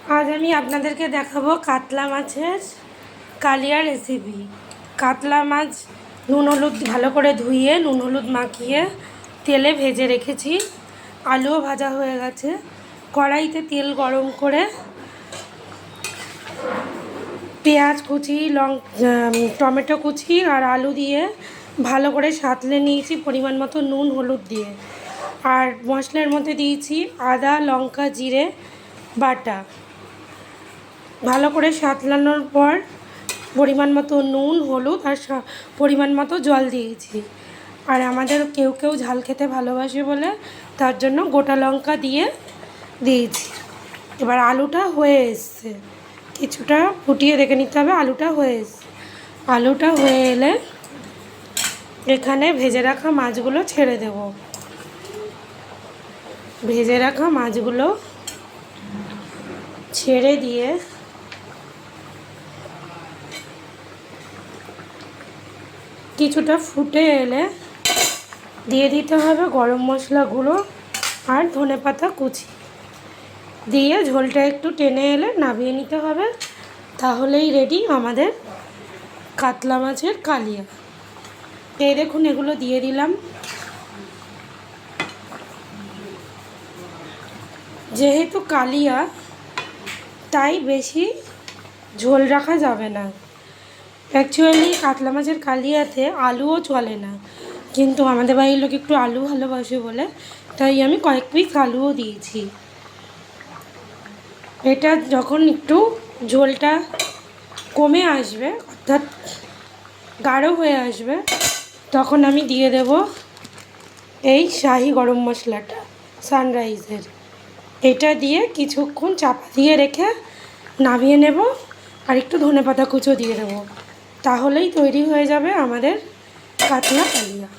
আজ আমি আপনাদেরকে দেখাবো কাতলা মাছের কালিয়া রেসিপি। কাতলা মাছ নুন হলুদ ভালো করে ধুয়ে নুন হলুদ মাখিয়ে তেলে ভেজে রেখেছি। আলুও ভাজা হয়ে গেছে। কড়াইতে তেল গরম করে পেঁয়াজ কুচি, টমেটো কুচি আর আলু দিয়ে ভালো করে সাঁতলে নিয়েছি পরিমাণ মতো নুন হলুদ দিয়ে। আর মশলার মধ্যে দিয়েছি আদা, লঙ্কা, জিরে বাটা। ভালো করে সাঁতলানোর পর পরিমাণ মতো নুন, হলুদ আর পরিমাণ মতো জল দিয়েছি। আর আমাদের কেউ কেউ ঝাল খেতে ভালোবাসে বলে তার জন্য গোটা লঙ্কা দিয়ে দিয়েছি। এবার আলুটা হয়ে এসছে, কিছুটা ফুটিয়ে রেখে নিতে হবে। আলুটা হয়ে এসছে, আলুটা হয়ে এলে এখানে ভেজে রাখা মাছগুলো ছেড়ে দেব। ভেজে রাখা মাছগুলো ছেড়ে দিয়ে কিছুটা ফুটে এলে দিয়ে দিতে হবে গরম মশলা গুঁড়ো আর ধনেপাতা কুচি দিয়ে ঝোলটা একটু টেনে এলে নামিয়ে নিতে হবে। তাহলেই রেডি আমাদের কাতলা মাছের কালিয়া। এই দেখুন, এগুলো দিয়ে দিলাম। যেহেতু কালিয়া তাই বেশি ঝোল রাখা যাবে না। অ্যাকচুয়ালি কাতলা মাছের কালিয়াতে আলুও চলে না, কিন্তু আমাদের বাড়ির লোক একটু আলু ভালোবাসে বলে তাই আমি কয়েক পিস আলুও দিয়েছি। এটা যখন একটু ঝোলটা কমে আসবে, অর্থাৎ গাঢ় হয়ে আসবে, তখন আমি দিয়ে দেব এই শাহি গরম মশলাটা, সানরাইজের। এটা দিয়ে কিছুক্ষণ চাপা দিয়ে রেখে নামিয়ে নেব। আর একটু ধনেপাতা কুচো দিয়ে দেবো, তাহলেই তৈরি হয়ে যাবে আমাদের কাতলা কালিয়া।